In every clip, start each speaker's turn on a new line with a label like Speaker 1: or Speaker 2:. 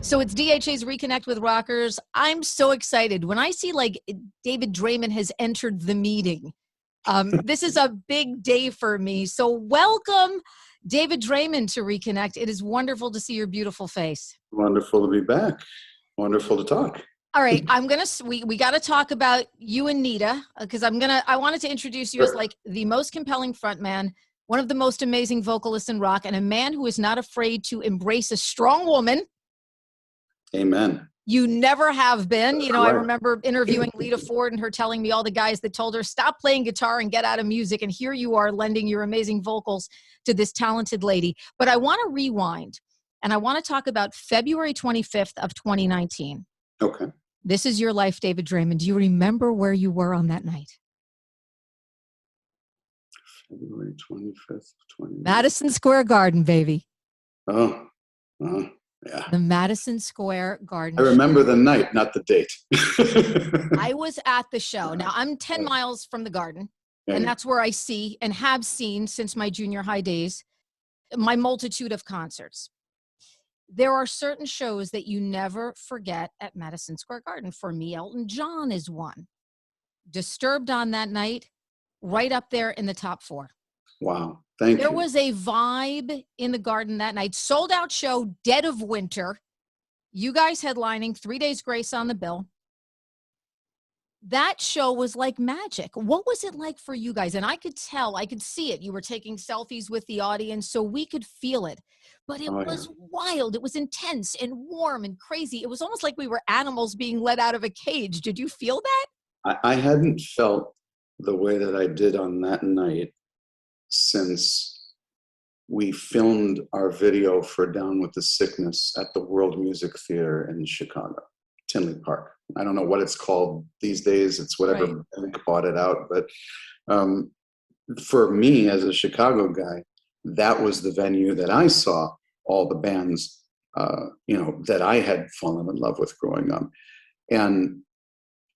Speaker 1: So it's DHA's Reconnect with Rockers. I'm so excited. When I see like David Draiman has entered the meeting, this is a big day for me. So welcome, David Draiman, to Reconnect. It is wonderful to see your beautiful face.
Speaker 2: Wonderful to be back. Wonderful to talk.
Speaker 1: All right, we got to talk about you and Nita, because I wanted to introduce you as like the most compelling frontman, one of the most amazing vocalists in rock, and a man who is not afraid to embrace a strong woman.
Speaker 2: Amen.
Speaker 1: You never have been. You know,
Speaker 2: Right.
Speaker 1: I remember interviewing Lita Ford and her telling me all the guys that told her, stop playing guitar and get out of music. And here you are lending your amazing vocals to this talented lady. But I want to rewind, and I want to talk about February 25th of 2019.
Speaker 2: Okay.
Speaker 1: This is your life, David Draiman. Do you remember where you were on that night?
Speaker 2: February 25th, 2019.
Speaker 1: Madison Square Garden, baby.
Speaker 2: Oh, yeah.
Speaker 1: The Madison Square Garden.
Speaker 2: I remember the night, not the date.
Speaker 1: I was at the show. Now, I'm 10 miles from the Garden, and that's where I see and have seen since my junior high days my multitude of concerts. There are certain shows that you never forget at Madison Square Garden. For me, Elton John is one. Disturbed on that night, right up there in the top 4.
Speaker 2: Wow. Thank you.
Speaker 1: There was a vibe in the Garden that night. Sold out show, dead of winter. You guys headlining, 3 Days Grace on the bill. That show was like magic. What was it like for you guys? And I could tell, I could see it. You were taking selfies with the audience, so we could feel it. But it was wild. It was intense and warm and crazy. It was almost like we were animals being let out of a cage. Did you feel that?
Speaker 2: I hadn't felt the way that I did on that night since we filmed our video for Down with the Sickness at the World Music Theater in Chicago, Tinley Park. I don't know what it's called these days. It's whatever bank bought it out. But for me, as a Chicago guy, that was the venue that I saw all the bands, that I had fallen in love with growing up. And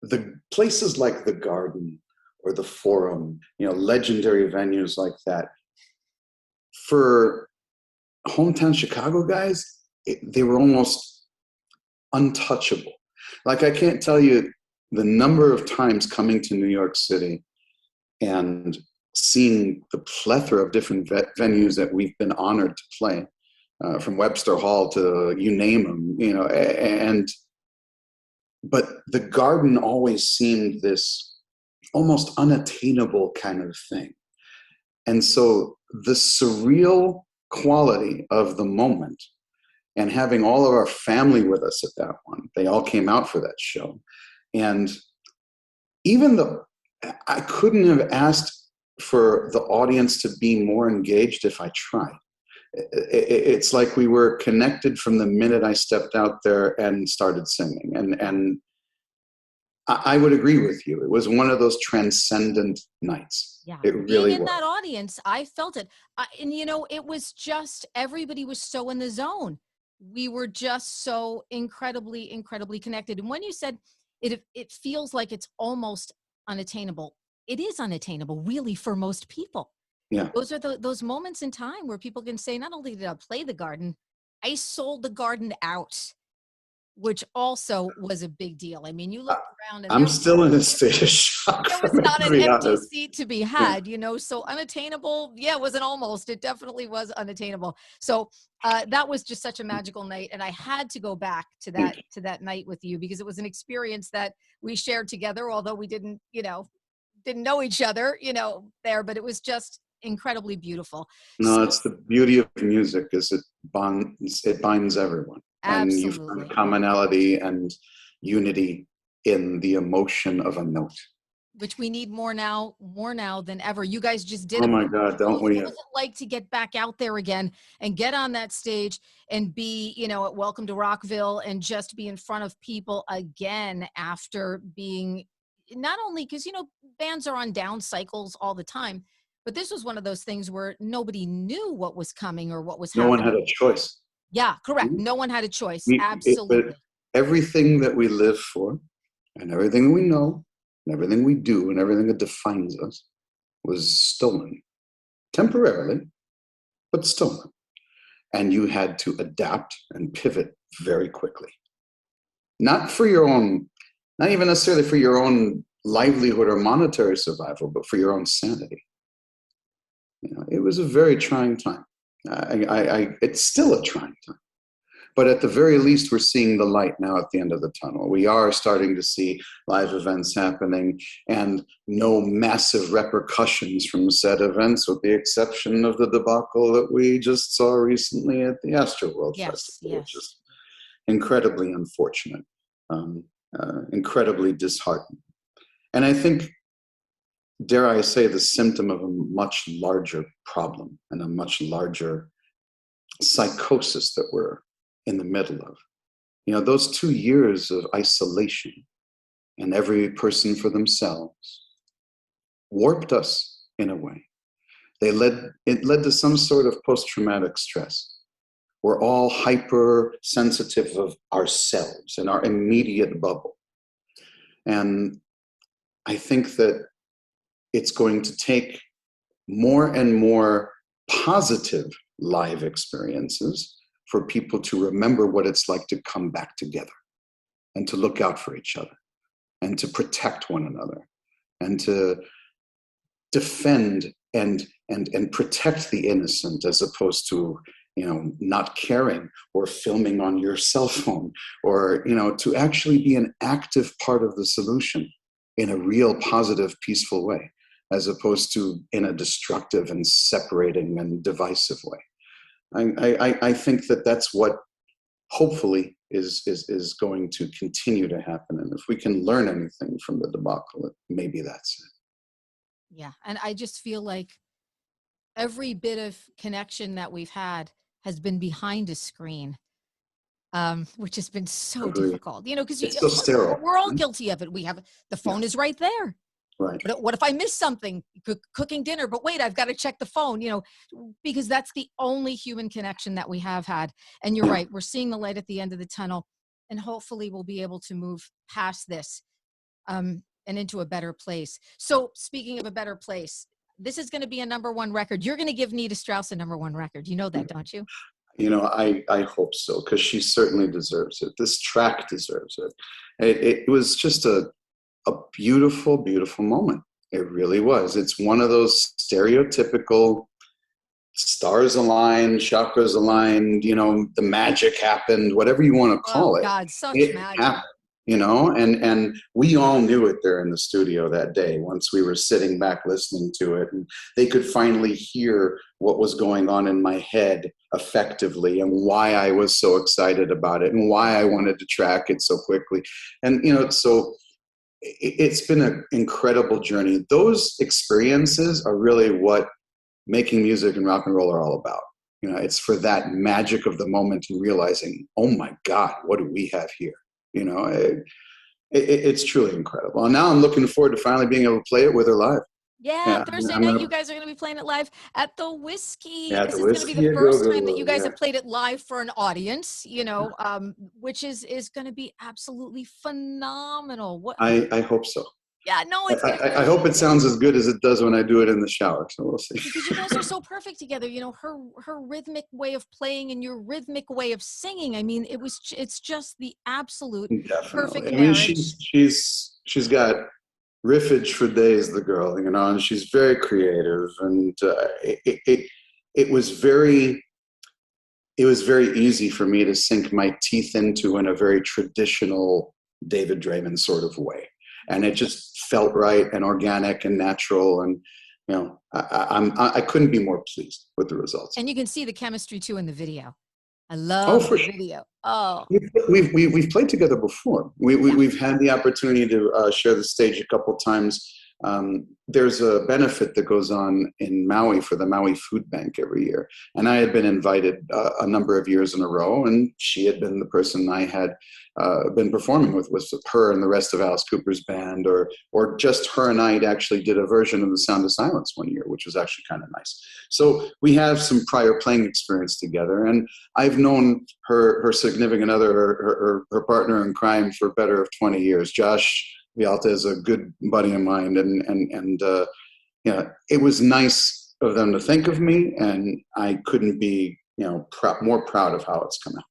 Speaker 2: the places like the Garden or the Forum, legendary venues like that, for hometown Chicago guys, they were almost untouchable. Like, I can't tell you the number of times coming to New York City and seeing the plethora of different venues that we've been honored to play, from Webster Hall to you name them, but the Garden always seemed this almost unattainable kind of thing. And so the surreal quality of the moment, and having all of our family with us at that one, they all came out for that show. And even though I couldn't have asked for the audience to be more engaged if I tried. It's like we were connected from the minute I stepped out there and started singing. And I would agree with you. It was one of those transcendent nights.
Speaker 1: Yeah,
Speaker 2: it really
Speaker 1: being in
Speaker 2: was.
Speaker 1: that audience, I felt it. And it was just, everybody was so in the zone. We were just so incredibly, incredibly connected. And when you said it feels like it's almost unattainable, it is unattainable, really, for most people.
Speaker 2: Yeah.
Speaker 1: Those are those moments in time where people can say, not only did I play the Garden, I sold the Garden out, which also was a big deal. I mean, you look around and
Speaker 2: I'm still in a state of shock.
Speaker 1: there was not an empty seat to be had, so unattainable. Yeah, it wasn't almost. It definitely was unattainable. So that was just such a magical night. And I had to go back to that night with you, because it was an experience that we shared together, although we didn't know each other, there, but it was just incredibly beautiful.
Speaker 2: No, it's the beauty of music, is it binds everyone.
Speaker 1: Absolutely.
Speaker 2: And you find commonality and unity in the emotion of a note,
Speaker 1: which we need more now than ever. You guys just did.
Speaker 2: Oh my God, don't we?
Speaker 1: What was it like to get back out there again and get on that stage and be, at Welcome to Rockville, and just be in front of people again after being, not only because, bands are on down cycles all the time, but this was one of those things where nobody knew what was coming or what was happening.
Speaker 2: No one had a choice.
Speaker 1: Yeah, correct. No one had a choice. Absolutely.
Speaker 2: Everything that we live for, and everything we know, and everything we do, and everything that defines us was stolen. Temporarily, but stolen. and you had to adapt and pivot very quickly. Not for your own, not even necessarily for your own livelihood or monetary survival, but for your own sanity. You know, it was a very trying time. It's still a trying time. But at the very least, we're seeing the light now at the end of the tunnel. We are starting to see live events happening and no massive repercussions from said events, with the exception of the debacle that we just saw recently at the Astroworld Festival, which is incredibly unfortunate, incredibly disheartening. And I think, dare I say, the symptom of a much larger problem and a much larger psychosis that we're in the middle of. You know, those 2 years of isolation and every person for themselves warped us in a way. It led to some sort of post-traumatic stress. We're all hypersensitive of ourselves and our immediate bubble. And I think that it's going to take more and more positive live experiences for people to remember what it's like to come back together and to look out for each other and to protect one another and to defend and protect the innocent, as opposed to, you know, not caring or filming on your cell phone, or, you know, to actually be an active part of the solution in a real positive, peaceful way, as opposed to in a destructive and separating and divisive way. I think that that's what hopefully is going to continue to happen. And if we can learn anything from the debacle, maybe that's it.
Speaker 1: Yeah. And I just feel like every bit of connection that we've had has been behind a screen, which has been so difficult, you know, because
Speaker 2: so sterile.
Speaker 1: We're all guilty of it. We have, the phone is right there.
Speaker 2: Right.
Speaker 1: But what if I miss something, cooking dinner, but wait, I've got to check the phone, you know, because that's the only human connection that we have had. And you're right. We're seeing the light at the end of the tunnel, and hopefully we'll be able to move past this and into a better place. So speaking of a better place, this is going to be a #1 record. You're going to give Nita Strauss a #1 record. You know that, don't you?
Speaker 2: You know, I hope so, because she certainly deserves it. This track deserves it. It was just a beautiful, beautiful moment. It really was. It's one of those stereotypical stars aligned, chakras aligned, you know, the magic happened, whatever you want to call it.
Speaker 1: God, such
Speaker 2: it
Speaker 1: magic.
Speaker 2: Happened, you know, and we all knew it there in the studio that day, once we were sitting back listening to it, and they could finally hear what was going on in my head effectively, and why I was so excited about it, and why I wanted to track it so quickly. And, you know, so it's been an incredible journey. Those experiences are really what making music and rock and roll are all about. You know, it's for that magic of the moment and realizing, oh my God, what do we have here? You know, it's truly incredible. And now I'm looking forward to finally being able to play it with her live.
Speaker 1: Yeah, Thursday night you guys are going to be playing it live at the Whiskey.
Speaker 2: Yeah,
Speaker 1: this is going to be the first time that you guys have played it live for an audience, you know, which is going to be absolutely phenomenal. What
Speaker 2: I hope so.
Speaker 1: Yeah, no,
Speaker 2: I hope it sounds as good as it does when I do it in the shower. So we'll see.
Speaker 1: Because you guys are so perfect together. You know, her rhythmic way of playing and your rhythmic way of singing. I mean, it's just the absolute perfect marriage.
Speaker 2: I mean, she's got riffage for days, the girl, you know, and she's very creative, and it was very easy for me to sink my teeth into in a very traditional David Draiman sort of way, and it just felt right and organic and natural, and you know, I couldn't be more pleased with the results.
Speaker 1: And you can see the chemistry too in the video. I love the video. Oh,
Speaker 2: we've played together before. We've had the opportunity to share the stage a couple times. There's a benefit that goes on in Maui for the Maui Food Bank every year, and I had been invited a number of years in a row, and she had been the person I had been performing with her and the rest of Alice Cooper's band, or just her and I actually did a version of The Sound of Silence one year, which was actually kind of nice. So we have some prior playing experience together, and I've known her significant other, her partner in crime, for better of 20 years. Josh Vialta is a good buddy of mine, and you know, it was nice of them to think of me, and I couldn't be more proud of how it's come out.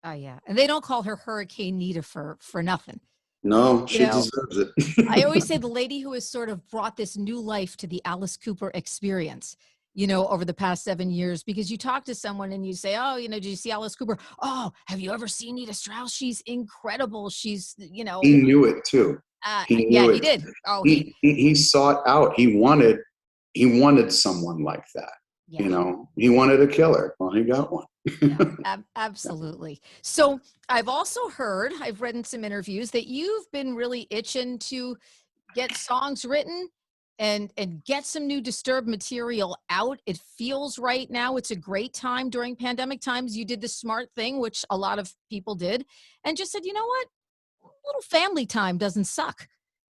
Speaker 1: Oh yeah. And they don't call her Hurricane Nita for nothing.
Speaker 2: No,
Speaker 1: You
Speaker 2: she
Speaker 1: know,
Speaker 2: deserves it.
Speaker 1: I always say the lady who has sort of brought this new life to the Alice Cooper experience, over the past 7 years, because you talk to someone and you say, oh, did you see Alice Cooper? Oh, have you ever seen Nita Strauss? She's incredible. She's,
Speaker 2: He knew it too. He
Speaker 1: yeah,
Speaker 2: knew
Speaker 1: he
Speaker 2: it.
Speaker 1: did. Oh,
Speaker 2: he sought out. He wanted someone like that.
Speaker 1: yeah.
Speaker 2: He wanted a killer. Well, he got one.
Speaker 1: Yeah, absolutely. So I've also heard, I've read in some interviews that you've been really itching to get songs written and get some new Disturbed material out. It feels right now. It's a great time during pandemic times. You did the smart thing, which a lot of people did, and just said, you know what? A little family time doesn't suck.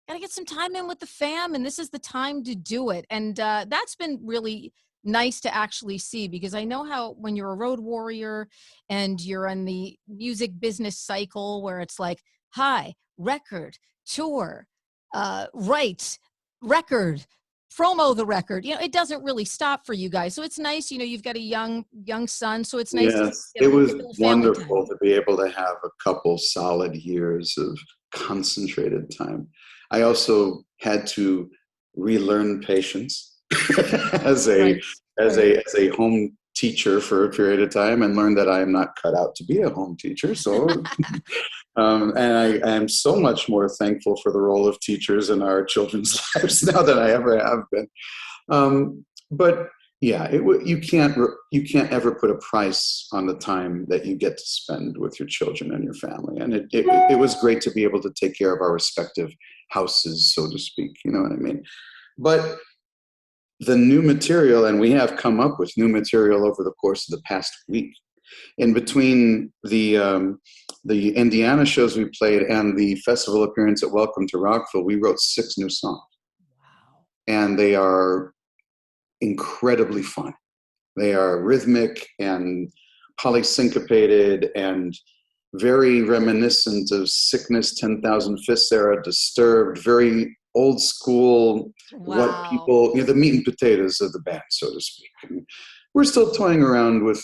Speaker 1: Got to get some time in with the fam, and this is the time to do it. And that's been really nice to actually see, because I know how when you're a road warrior and you're in the music business cycle where it's like, hi, record, tour, write, record, promo the record, it doesn't really stop for you guys. So it's nice, you've got a young son, so it's nice to
Speaker 2: Yes, it was
Speaker 1: get a little family time.
Speaker 2: wonderful to be able to have a couple solid years of concentrated time. I also had to relearn patience as a home teacher for a period of time, and learn that I am not cut out to be a home teacher. So, and I am so much more thankful for the role of teachers in our children's lives now than I ever have been. But yeah, you can't ever put a price on the time that you get to spend with your children and your family. And it was great to be able to take care of our respective houses, so to speak. You know what I mean? But the new material, and we have come up with new material over the course of the past week. In between the Indiana shows we played and the festival appearance at Welcome to Rockville, we wrote 6 new songs.
Speaker 1: Wow.
Speaker 2: And they are incredibly fun. They are rhythmic and polysyncopated and very reminiscent of Sickness, 10,000 Fists era, Disturbed, very old school,
Speaker 1: Wow.
Speaker 2: what people, the meat and potatoes of the band, so to speak. And we're still toying around with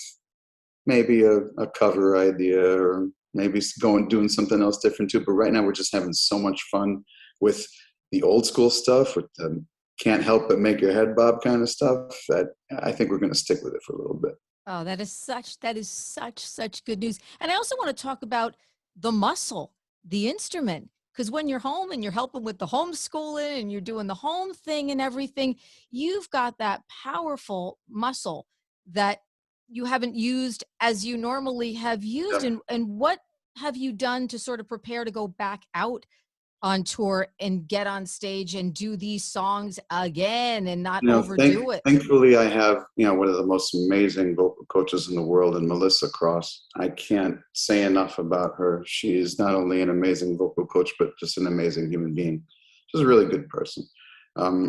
Speaker 2: maybe a cover idea, or maybe doing something else different too. But right now we're just having so much fun with the old school stuff, with the can't help but make your head bob kind of stuff, that I think we're going to stick with it for a little bit.
Speaker 1: Oh, that is such good news. And I also want to talk about the muscle, the instrument, because when you're home and you're helping with the homeschooling and you're doing the home thing and everything, you've got that powerful muscle that you haven't used as you normally have used.
Speaker 2: Yeah.
Speaker 1: And what have you done to sort of prepare to go back out on tour and get on stage and do these songs again and not overdo it?
Speaker 2: Thankfully, I have, one of the most amazing vocal coaches in the world, and Melissa Cross. I can't say enough about her. She is not only an amazing vocal coach, but just an amazing human being. She's a really good person.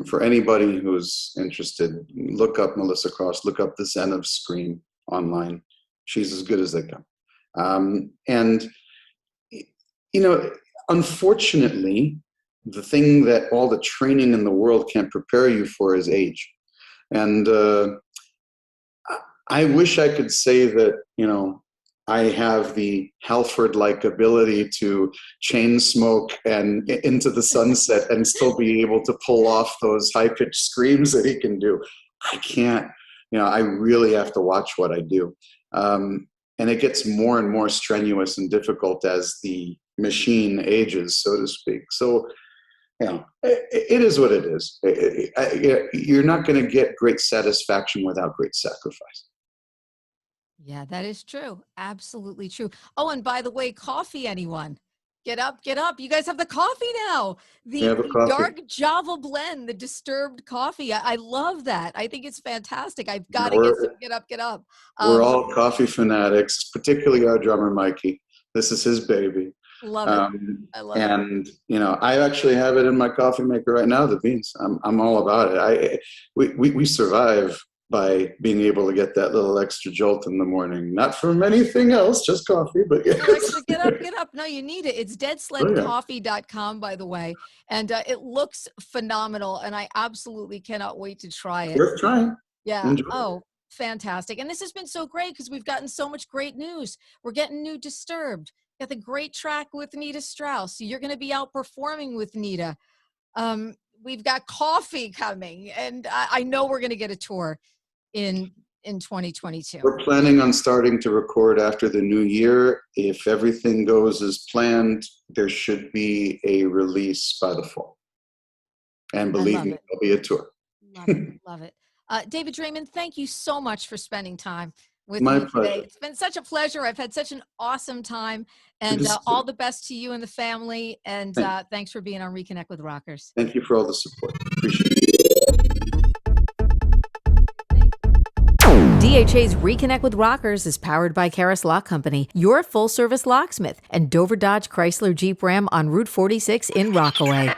Speaker 2: For anybody who's interested, look up Melissa Cross, look up the Zen of Scream online. She's as good as they come. And, unfortunately, the thing that all the training in the world can't prepare you for is age. And I wish I could say that, I have the Halford-like ability to chain smoke and into the sunset and still be able to pull off those high-pitched screams that he can do. I can't. I really have to watch what I do. And it gets more and more strenuous and difficult as the machine ages, so to speak. So, it is what it is. You're not going to get great satisfaction without great sacrifice.
Speaker 1: Yeah, that is true. Absolutely true. Oh, and by the way, coffee, anyone? Get up, get up. You guys have the coffee now. The
Speaker 2: Coffee.
Speaker 1: dark Java blend, the Disturbed coffee. I love that. I think it's fantastic. I've got to get some get up, get up.
Speaker 2: We're all coffee fanatics, particularly our drummer, Mikey. This is his baby.
Speaker 1: Love it. I love it.
Speaker 2: And, I actually have it in my coffee maker right now, the beans. I'm all about it. We survive by being able to get that little extra jolt in the morning. Not from anything else, just coffee, but yes.
Speaker 1: Extra get up, get up. No, you need it. It's deadsledcoffee.com, by the way. And it looks phenomenal. And I absolutely cannot wait to try it.
Speaker 2: Worth trying.
Speaker 1: Yeah.
Speaker 2: Enjoy.
Speaker 1: Oh, fantastic. And this has been so great because we've gotten so much great news. We're getting new Disturbed. Got the great track with Nita Strauss. So you're going to be out performing with Nita. We've got Coffee coming, and I know we're going to get a tour in 2022.
Speaker 2: We're planning on starting to record after the new year. If everything goes as planned, there should be a release by the fall. And believe me, there'll be a tour.
Speaker 1: Love it. Love it. David Draiman, thank you so much for spending time with
Speaker 2: My
Speaker 1: me
Speaker 2: pleasure.
Speaker 1: today. It's been such a pleasure. I've had such an awesome time, and all the best to you and the family. And thanks for being on Reconnect with Rockers.
Speaker 2: Thank you for all the support. Appreciate it.
Speaker 3: DHA's Reconnect with Rockers is powered by Karis Lock Company, your full-service locksmith, and Dover Dodge Chrysler Jeep Ram on Route 46 in Rockaway.